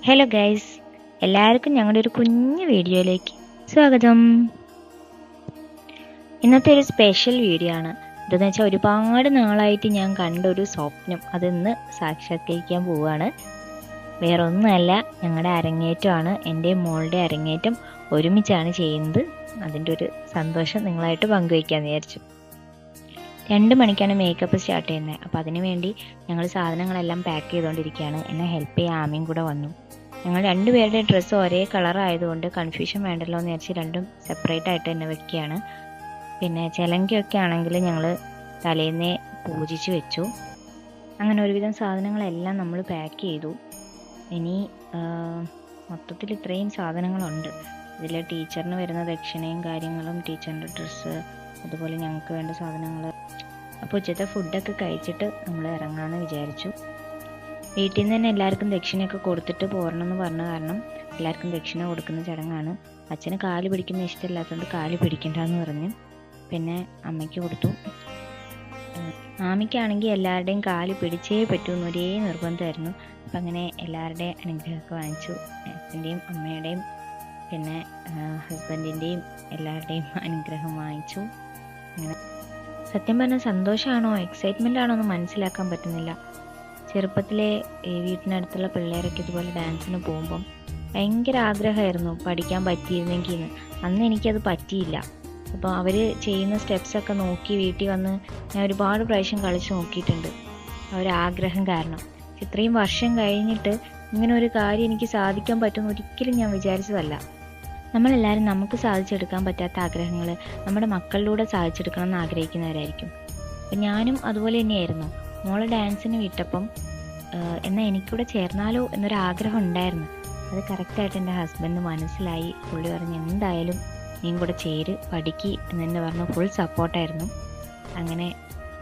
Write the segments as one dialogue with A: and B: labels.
A: Hello guys, എല്ലാവർക്കും ഞങ്ങളുടെ ഒരു കുഞ്ഞു വീഡിയോയിലേക്ക് സ്വാഗതം. ഇന്നത്തെ ഒരു സ്പെഷ്യൽ വീഡിയോ ആണ്. ഇതെന്ന് വെച്ചാൽ ഒരുപാട് നാളായിട്ട് ഞാൻ കണ്ട ഒരു സ്വപ്നം അതിന്ന് സാക്ഷാത്കരിക്കാൻ പോവുകയാണ്. വേറെ ഒന്നുമല്ല, ഞങ്ങളുടെ അരങ്ങേറ്റമാണ്. എൻ്റെ മോളുടെ അരങ്ങേറ്റം ഒരുമിച്ചാണ് ചെയ്യുന്നത്. അതിൻ്റെ ഒരു സന്തോഷം നിങ്ങളായിട്ട് പങ്കുവയ്ക്കാമെന്ന് വിചാരിച്ചു. 2 മണിക്കാണ് മേക്കപ്പ് സ്റ്റാർട്ട് ചെയ്യുന്നത്. അപ്പോൾ അതിന് വേണ്ടി ഞങ്ങൾ സാധനങ്ങളെല്ലാം പാക്ക് ചെയ്തുകൊണ്ടിരിക്കുകയാണ്. എന്നെ ഹെൽപ്പ് ചെയ്യാൻ ആമയും കൂടെ വന്നു. ഞങ്ങൾ രണ്ടുപേരുടെ ഡ്രസ്സ് ഒരേ കളർ ആയതുകൊണ്ട് കൺഫ്യൂഷൻ വേണ്ടല്ലോ എന്ന് വിചാരിച്ച് രണ്ടും സെപ്പറേറ്റ് ആയിട്ട് തന്നെ വെക്കുകയാണ്. പിന്നെ ചിലങ്കയൊക്കെ ആണെങ്കിൽ ഞങ്ങൾ തലേന്നേ പൂജിച്ച് വെച്ചു. അങ്ങനെ ഒരുവിധം സാധനങ്ങളെല്ലാം നമ്മൾ പാക്ക് ചെയ്തു. ഇനി മൊത്തത്തിൽ ഇത്രയും സാധനങ്ങളുണ്ട്. ഇതിൽ ടീച്ചറിന് വരുന്ന ദക്ഷിണയും കാര്യങ്ങളും, ടീച്ചറിൻ്റെ ഡ്രസ്സ്, അതുപോലെ ഞങ്ങൾക്ക് വേണ്ട സാധനങ്ങൾ. അപ്പോൾ ഉച്ചത്തെ ഫുഡൊക്കെ കഴിച്ചിട്ട് നമ്മൾ ഇറങ്ങാമെന്ന് വിചാരിച്ചു. വീട്ടിൽ നിന്ന് തന്നെ എല്ലാവർക്കും ദക്ഷിണയൊക്കെ കൊടുത്തിട്ട് പോരണമെന്ന് പറഞ്ഞ കാരണം എല്ലാവർക്കും ദക്ഷിണ കൊടുക്കുന്ന ചടങ്ങാണ്. അച്ഛന് കാല് പിടിക്കുന്ന ഇഷ്ടമില്ലാത്തതുകൊണ്ട് കാല് പിടിക്കണ്ടെന്ന് പറഞ്ഞു. പിന്നെ അമ്മയ്ക്ക് കൊടുത്തു. ആമയ്ക്കാണെങ്കിൽ എല്ലാവരുടെയും കാല് പിടിച്ചേ പറ്റൂന്ന് ഒരേ നിർബന്ധമായിരുന്നു. അപ്പം അങ്ങനെ എല്ലാവരുടെയും അനുഗ്രഹമൊക്കെ വാങ്ങിച്ചു. അച്ഛൻ്റെയും അമ്മയുടെയും പിന്നെ ഹസ്ബൻഡിൻ്റെയും എല്ലാവരുടെയും അനുഗ്രഹം വാങ്ങിച്ചു. അങ്ങനെ സത്യം പറഞ്ഞാൽ സന്തോഷമാണോ എക്സൈറ്റ്മെൻ്റ് ആണോ എന്ന് മനസ്സിലാക്കാൻ പറ്റുന്നില്ല. ചെറുപ്പത്തിലെ വീട്ടിനടുത്തുള്ള പിള്ളേരൊക്കെ ഇതുപോലെ ഡാൻസിന് പോകുമ്പം ഭയങ്കര ആഗ്രഹമായിരുന്നു പഠിക്കാൻ പറ്റിയിരുന്നെങ്കിൽ എന്ന്. അന്ന് എനിക്കത് പറ്റിയില്ല. അപ്പോൾ അവർ ചെയ്യുന്ന സ്റ്റെപ്സൊക്കെ നോക്കി വീട്ടിൽ വന്ന് ഞാൻ ഒരുപാട് പ്രാവശ്യം കളിച്ച് നോക്കിയിട്ടുണ്ട്, ഒരാഗ്രഹം കാരണം. ഇത്രയും വർഷം കഴിഞ്ഞിട്ട് ഇങ്ങനെ ഒരു കാര്യം എനിക്ക് സാധിക്കാൻ പറ്റുമെന്ന് ഒരിക്കലും ഞാൻ വിചാരിച്ചതല്ല. നമ്മളെല്ലാവരും നമുക്ക് സാധിച്ചെടുക്കാൻ പറ്റാത്ത ആഗ്രഹങ്ങൾ നമ്മുടെ മക്കളിലൂടെ സാധിച്ചെടുക്കണം എന്ന് ആഗ്രഹിക്കുന്നവരായിരിക്കും. അപ്പം ഞാനും അതുപോലെ തന്നെയായിരുന്നു. മോളെ ഡാൻസിന് വിട്ടപ്പം എന്നാൽ എനിക്കൂടെ ചേർന്നാലോ എന്നൊരാഗ്രഹം ഉണ്ടായിരുന്നു. അത് കറക്റ്റായിട്ട് എൻ്റെ ഹസ്ബൻഡ് മനസ്സിലായി. പുള്ളി പറഞ്ഞ് എന്തായാലും നീയും കൂടെ ചേര്, പഠിക്ക് എന്നെ പറഞ്ഞ് ഫുൾ സപ്പോർട്ടായിരുന്നു. അങ്ങനെ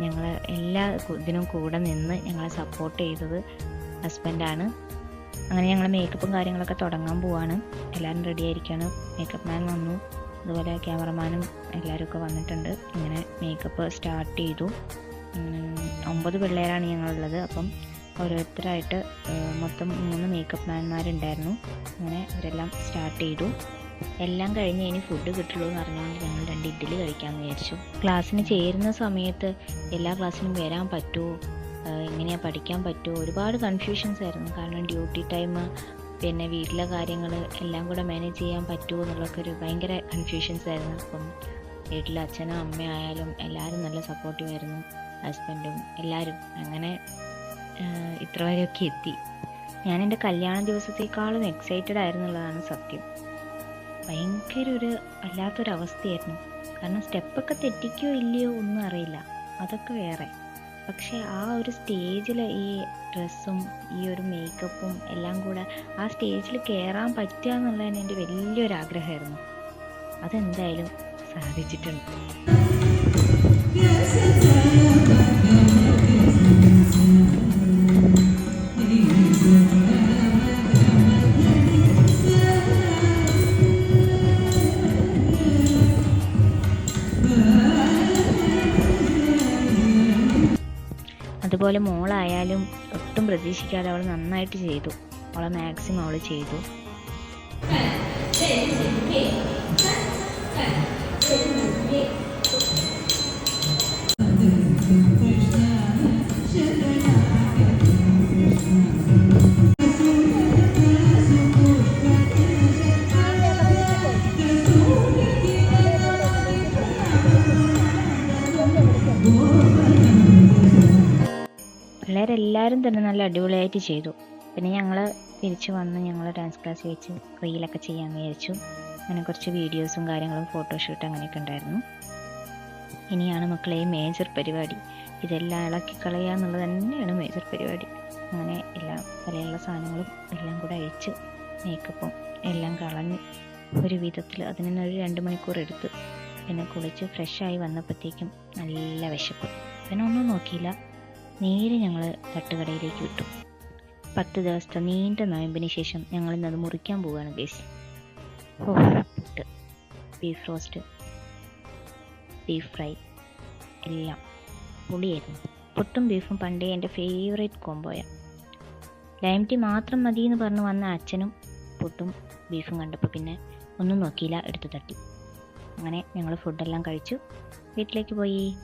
A: ഞങ്ങൾ എല്ലാ ഇതിനും കൂടെ നിന്ന് ഞങ്ങളെ സപ്പോർട്ട് ചെയ്തത് ഹസ്ബൻഡാണ്. അങ്ങനെ ഞങ്ങൾ മേക്കപ്പും കാര്യങ്ങളൊക്കെ തുടങ്ങാൻ പോവാണ്. എല്ലാവരും റെഡി ആയിരിക്കുകയാണ്. മേക്കപ്പ് മാൻ വന്നു, അതുപോലെ ക്യാമറമാനും എല്ലാവരും ഒക്കെ വന്നിട്ടുണ്ട്. ഇങ്ങനെ മേക്കപ്പ് സ്റ്റാർട്ട് ചെയ്തു. 9 പിള്ളേരാണ് ഞങ്ങളുള്ളത്. അപ്പം ഓരോരുത്തരായിട്ട് മൊത്തം 3 മേക്കപ്പ് മാൻമാരുണ്ടായിരുന്നു. അങ്ങനെ അവരെല്ലാം സ്റ്റാർട്ട് ചെയ്തു. എല്ലാം കഴിഞ്ഞ് ഇനി ഫുഡ് കിട്ടുള്ളൂ എന്ന് പറഞ്ഞുകൊണ്ട് ഞങ്ങൾ 2 ഇഡ്ഡലി കഴിക്കാമെന്ന് വിചാരിച്ചു. ക്ലാസ്സിന് ചേരുന്ന സമയത്ത് എല്ലാ ക്ലാസ്സിനും വരാൻ പറ്റുമോ, എങ്ങനെയാണ് പഠിക്കാൻ പറ്റുമോ, ഒരുപാട് കൺഫ്യൂഷൻസ് ആയിരുന്നു. കാരണം ഡ്യൂട്ടി ടൈം, പിന്നെ വീട്ടിലെ കാര്യങ്ങൾ എല്ലാം കൂടെ മാനേജ് ചെയ്യാൻ പറ്റുമോ എന്നുള്ളതൊക്കെ ഒരു ഭയങ്കര കൺഫ്യൂഷൻസ് ആയിരുന്നു. അപ്പം വീട്ടിലെ അച്ഛനും അമ്മയായാലും എല്ലാവരും നല്ല സപ്പോർട്ടീവ് ആയിരുന്നു, ഹസ്ബൻഡും എല്ലാവരും. അങ്ങനെ ഇത്ര വരെയൊക്കെ എത്തി. ഞാൻ എൻ്റെ കല്യാണ ദിവസത്തേക്കാളും എക്സൈറ്റഡ് ആയിരുന്നുള്ളതാണ് സത്യം. ഭയങ്കര ഒരു വല്ലാത്തൊരവസ്ഥയായിരുന്നു. കാരണം സ്റ്റെപ്പൊക്കെ തെറ്റിക്കോ ഇല്ലയോ ഒന്നും അറിയില്ല, അതൊക്കെ വേറെ. പക്ഷേ ആ ഒരു സ്റ്റേജിൽ ഈ ഡ്രസ്സും ഈ ഒരു മേക്കപ്പും എല്ലാം കൂടെ ആ സ്റ്റേജിൽ കയറാൻ പറ്റുക എന്നുള്ളതിന് എൻ്റെ വലിയൊരാഗ്രഹമായിരുന്നു. അതെന്തായാലും സാധിച്ചിട്ടുണ്ട്. അതുപോലെ മോളായാലും ഒട്ടും പ്രതീക്ഷിക്കാതെ അവൾ നന്നായിട്ട് ചെയ്തു. അവളെ മാക്സിമം അവൾ ചെയ്തു. പിള്ളേരെല്ലാവരും തന്നെ നല്ല അടിപൊളിയായിട്ട് ചെയ്തു. പിന്നെ ഞങ്ങൾ തിരിച്ച് വന്ന് ഞങ്ങൾ ഡാൻസ് ക്ലാസ് വെച്ച് റീലൊക്കെ ചെയ്യാമെന്ന് വിചാരിച്ചു. അങ്ങനെ കുറച്ച് വീഡിയോസും കാര്യങ്ങളും ഫോട്ടോഷൂട്ട് അങ്ങനെയൊക്കെ ഉണ്ടായിരുന്നു. ഇനിയാണ് മക്കളെ മേജർ പരിപാടി. ഇതെല്ലാം ഇളക്കി കളയുക എന്നുള്ളത് തന്നെയാണ് മേജർ പരിപാടി. അങ്ങനെ എല്ലാം തലയുള്ള സാധനങ്ങളും എല്ലാം കൂടെ അഴിച്ച് മേക്കപ്പും എല്ലാം കളഞ്ഞ് ഒരു വിധത്തിൽ അതിന് 2 മണിക്കൂർ എടുത്ത് പിന്നെ കുളിച്ച് ഫ്രഷായി വന്നപ്പോഴത്തേക്കും നല്ല വിശപ്പ്. പിന്നെ ഒന്നും നോക്കിയില്ല, നേരെ ഞങ്ങൾ തട്ടുകടയിലേക്ക് വിട്ടു. 10 ദിവസത്തെ നീണ്ട നോയമ്പിന് ശേഷം ഞങ്ങൾ ഇന്നത് മുറിക്കാൻ പോവുകയാണ് guys. Puttu, beef roast, beef fry എല്ലാം പൊളിയായിരുന്നു. പുട്ടും ബീഫും പണ്ടേ എൻ്റെ ഫേവറേറ്റ് കോംബോയാണ്. ലൈം ടീ മാത്രം മതി എന്ന് പറഞ്ഞ് വന്ന അച്ഛനും പുട്ടും ബീഫും കണ്ടപ്പോൾ പിന്നെ ഒന്നും നോക്കിയില്ല, എടുത്തു തട്ടി. അങ്ങനെ ഞങ്ങൾ ഫുഡെല്ലാം കഴിച്ചു വീട്ടിലേക്ക് പോയി.